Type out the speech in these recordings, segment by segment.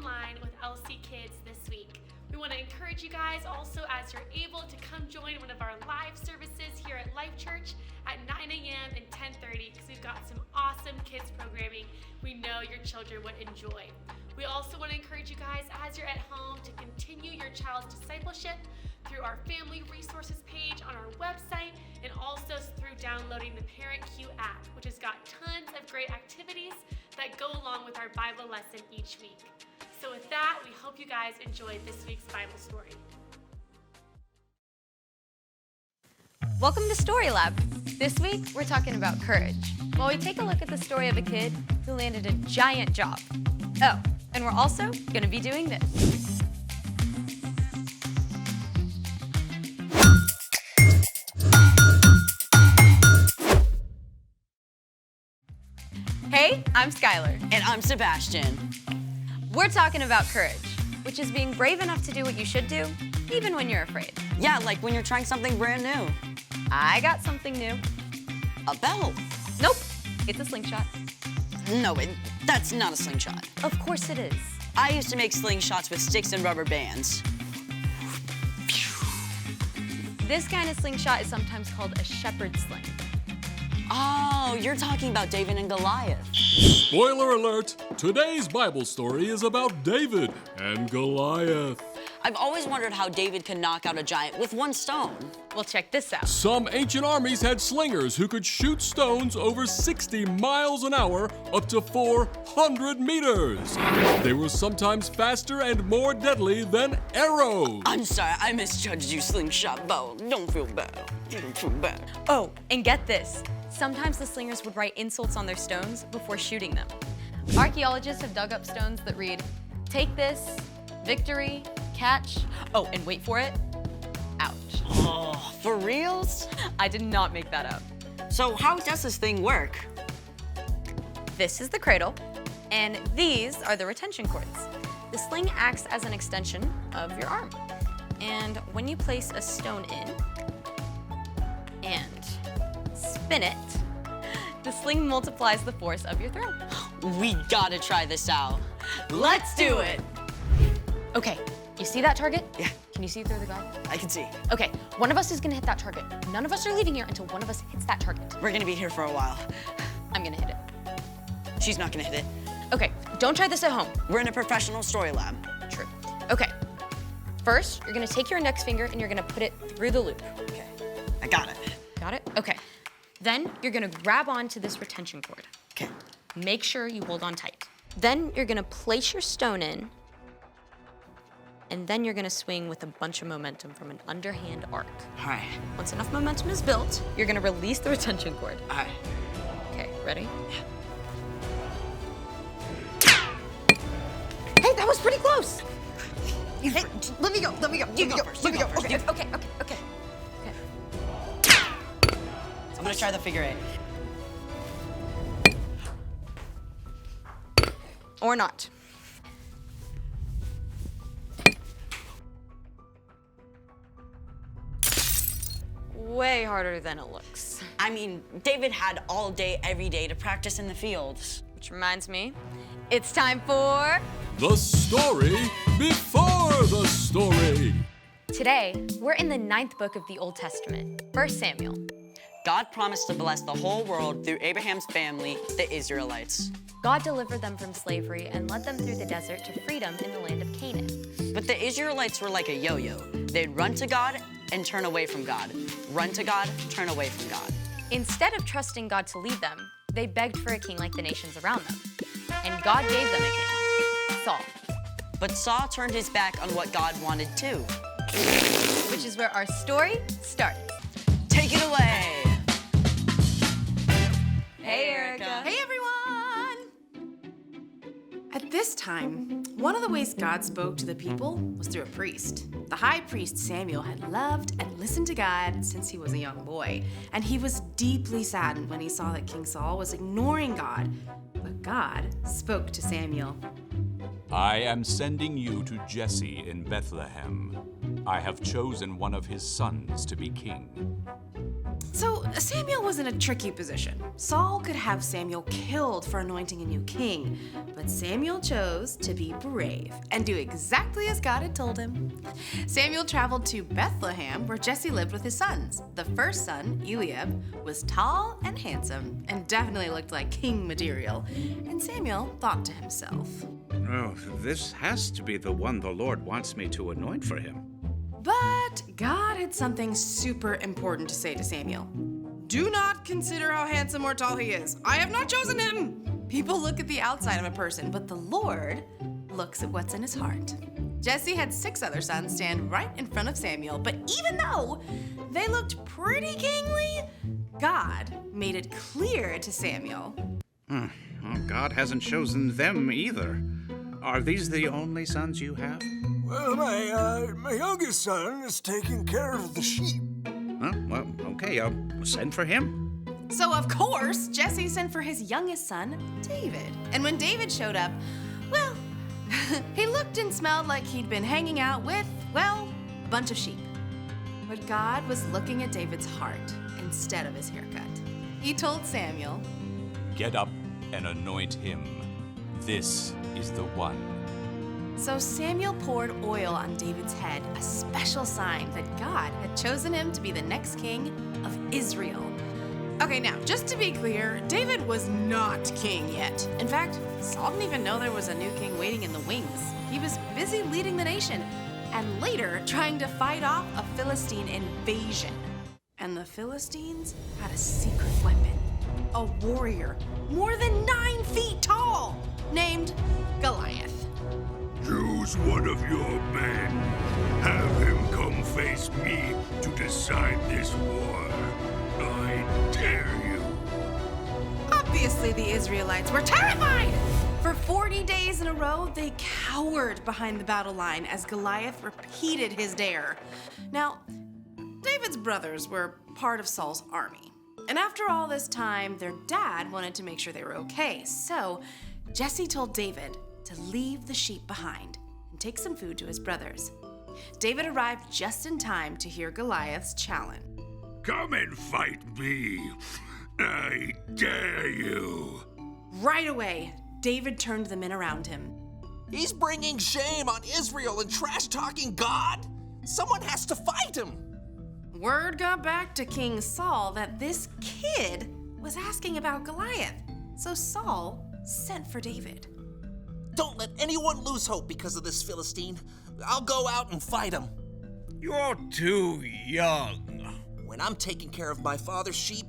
online with LCKids this week. We want to encourage you guys also, as you're able, to come join one of our live services here at LifeChurch at 9 a.m. and 10:30 because we've got some awesome kids programming we know your children would enjoy. We also want to encourage you guys, as you're at home, to continue your child's discipleship through our family resources page on our website and also through downloading the Parent Q app, which has got tons of great activities that go along with our Bible lesson each week. So with that, we hope you guys enjoyed this week's Bible story. Welcome to Story Lab. This week, we're talking about courage, while we take a look at the story of a kid who landed a giant job. Oh, and we're also going to be doing this. Hey, I'm Skylar. And I'm Sebastian. We're talking about courage, which is being brave enough to do what you should do, even when you're afraid. Yeah, like when you're trying something brand new. I got something new. A belt. Nope, it's a slingshot. No, that's not a slingshot. Of course it is. I used to make slingshots with sticks and rubber bands. This kind of slingshot is sometimes called a shepherd's sling. Oh, you're talking about David and Goliath. Spoiler alert! Today's Bible story is about David and Goliath. I've always wondered how David could knock out a giant with one stone. Well, check this out. Some ancient armies had slingers who could shoot stones over 60 miles an hour up to 400 meters. They were sometimes faster and more deadly than arrows. I'm sorry, I misjudged you, slingshot bow. Don't feel bad. Don't feel bad. Oh, and get this. Sometimes the slingers would write insults on their stones before shooting them. Archaeologists have dug up stones that read, "Take this, victory, catch." Oh, and wait for it. Ouch. Oh, for reals? I did not make that up. So how does this thing work? This is the cradle, and these are the retention cords. The sling acts as an extension of your arm. And when you place a stone in and spin it, the sling multiplies the force of your throw. We gotta try this out. Let's do it! Okay, you see that target? Yeah. Can you see through the guard? I can see. Okay, one of us is gonna hit that target. None of us are leaving here until one of us hits that target. We're gonna be here for a while. I'm gonna hit it. She's not gonna hit it. Okay, don't try this at home. We're in a professional story lab. True. Okay, first, you're gonna take your index finger and you're gonna put it through the loop. Okay, I got it. Got it? Okay. Then you're gonna grab onto this retention cord. Okay. Make sure you hold on tight. Then you're gonna place your stone in, and then you're gonna swing with a bunch of momentum from an underhand arc. All right. Once enough momentum is built, you're gonna release the retention cord. All right. Okay, ready? Yeah. Hey, that was pretty close. Hey, let me go. You go first. Let me go first. Okay. I'm gonna try the figure eight. Or not. Way harder than it looks. I mean, David had all day, every day to practice in the fields. Which reminds me, it's time for... The story before the story. Today, we're in the 9th book of the Old Testament, 1 Samuel. God promised to bless the whole world through Abraham's family, the Israelites. God delivered them from slavery and led them through the desert to freedom in the land of Canaan. But the Israelites were like a yo-yo. They'd run to God and turn away from God. Run to God, turn away from God. Instead of trusting God to lead them, they begged for a king like the nations around them. And God gave them a king, Saul. But Saul turned his back on what God wanted too. Which is where our story starts. Take it away. Hey, Erica. Hey, everyone! At this time, one of the ways God spoke to the people was through a priest. The high priest Samuel had loved and listened to God since he was a young boy, and he was deeply saddened when he saw that King Saul was ignoring God. But God spoke to Samuel. I am sending you to Jesse in Bethlehem. I have chosen one of his sons to be king. So Samuel was in a tricky position. Saul could have Samuel killed for anointing a new king, but Samuel chose to be brave and do exactly as God had told him. Samuel traveled to Bethlehem, where Jesse lived with his sons. The first son, Eliab, was tall and handsome and definitely looked like king material. And Samuel thought to himself, Oh, this has to be the one the Lord wants me to anoint for him. but God had something super important to say to Samuel. Do not consider how handsome or tall he is. I have not chosen him. People look at the outside of a person, but the Lord looks at what's in his heart. Jesse had 6 other sons stand right in front of Samuel, but even though they looked pretty kingly, God made it clear to Samuel. Well, God hasn't chosen them either. Are these the only sons you have? Well, my youngest son is taking care of the sheep. Well, okay, I'll send for him. So, of course, Jesse sent for his youngest son, David. And when David showed up, well, he looked and smelled like he'd been hanging out with, well, a bunch of sheep. But God was looking at David's heart instead of his haircut. He told Samuel, Get up and anoint him. This is the one. So Samuel poured oil on David's head, a special sign that God had chosen him to be the next king of Israel. Okay, now, just to be clear, David was not king yet. In fact, Saul didn't even know there was a new king waiting in the wings. He was busy leading the nation, and later trying to fight off a Philistine invasion. And the Philistines had a secret weapon, a warrior more than 9 feet tall, named Goliath. Choose one of your men. Have him come face me to decide this war. I dare you. Obviously, the Israelites were terrified! For 40 days in a row, they cowered behind the battle line as Goliath repeated his dare. Now, David's brothers were part of Saul's army. And after all this time, their dad wanted to make sure they were okay. So, Jesse told David to leave the sheep behind and take some food to his brothers. David arrived just in time to hear Goliath's challenge. Come and fight me. I dare you. Right away, David turned the men around him. He's bringing shame on Israel and trash-talking God. Someone has to fight him. Word got back to King Saul that this kid was asking about Goliath. So Saul sent for David. Don't let anyone lose hope because of this Philistine. I'll go out and fight him. You're too young. When I'm taking care of my father's sheep,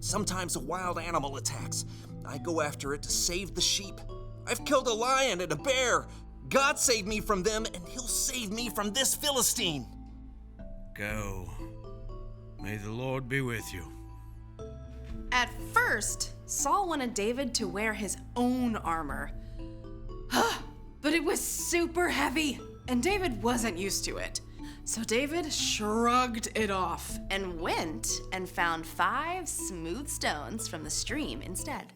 sometimes a wild animal attacks. I go after it to save the sheep. I've killed a lion and a bear. God saved me from them, and he'll save me from this Philistine. Go. May the Lord be with you. At first, Saul wanted David to wear his own armor. But it was super heavy, and David wasn't used to it. So David shrugged it off and went and found 5 smooth stones from the stream instead.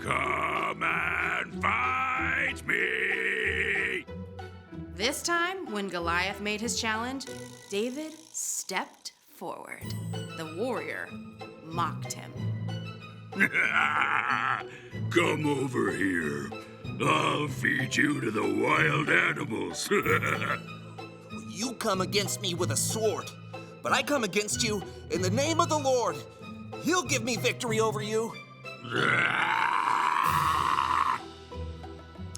Come and fight me! This time, when Goliath made his challenge, David stepped forward. The warrior mocked him. Come over here. I'll feed you to the wild animals. You come against me with a sword, but I come against you in the name of the Lord. He'll give me victory over you.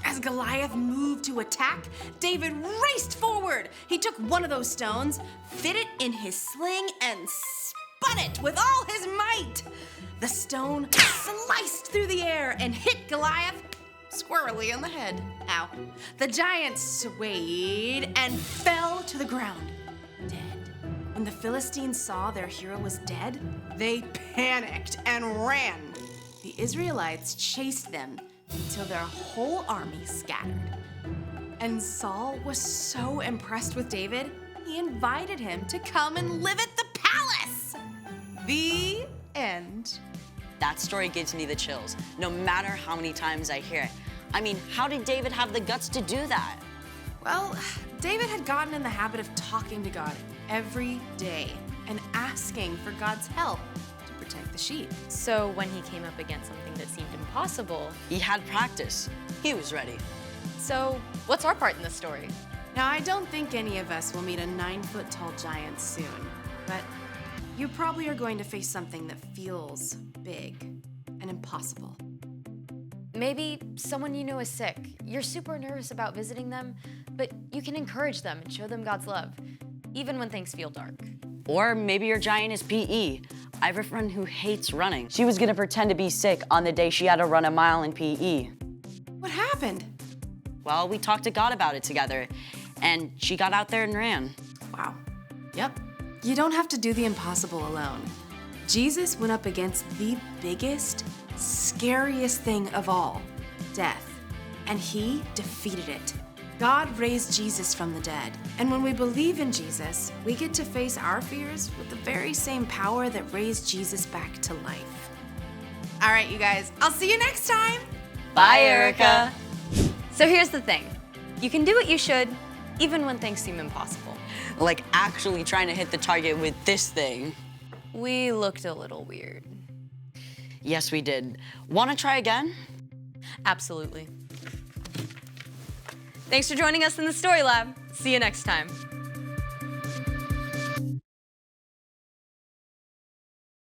As Goliath moved to attack, David raced forward. He took one of those stones, fit it in his sling, and spun it with all his might. The stone sliced through the air and hit Goliath squarely on the head. Ow. The giant swayed and fell to the ground, dead. When the Philistines saw their hero was dead, they panicked and ran. The Israelites chased them until their whole army scattered. And Saul was so impressed with David, he invited him to come and live at the palace. The end. That story gives me the chills, no matter how many times I hear it. I mean, how did David have the guts to do that? Well, David had gotten in the habit of talking to God every day. and asking for God's help to protect the sheep. So when he came up against something that seemed impossible, He had practice. He was ready. so what's our part in this story? Now, I don't think any of us will meet a 9-foot-tall giant soon, but you probably are going to face something that feels big and impossible. Maybe someone you know is sick. You're super nervous about visiting them, but you can encourage them and show them God's love, even when things feel dark. Or maybe your giant is PE. I have a friend who hates running. She was gonna pretend to be sick on the day she had to run a mile in PE. What happened? Well, we talked to God about it together, and she got out there and ran. Wow. Yep. You don't have to do the impossible alone. Jesus went up against the biggest, scariest thing of all, death, and he defeated it. God raised Jesus from the dead, and when we believe in Jesus, we get to face our fears with the very same power that raised Jesus back to life. All right, you guys, I'll see you next time. Bye, Erica. So here's the thing. You can do what you should, even when things seem impossible. Like actually trying to hit the target with this thing. We looked a little weird. Yes, we did. Wanna try again? Absolutely. Thanks for joining us in the Story Lab. See you next time.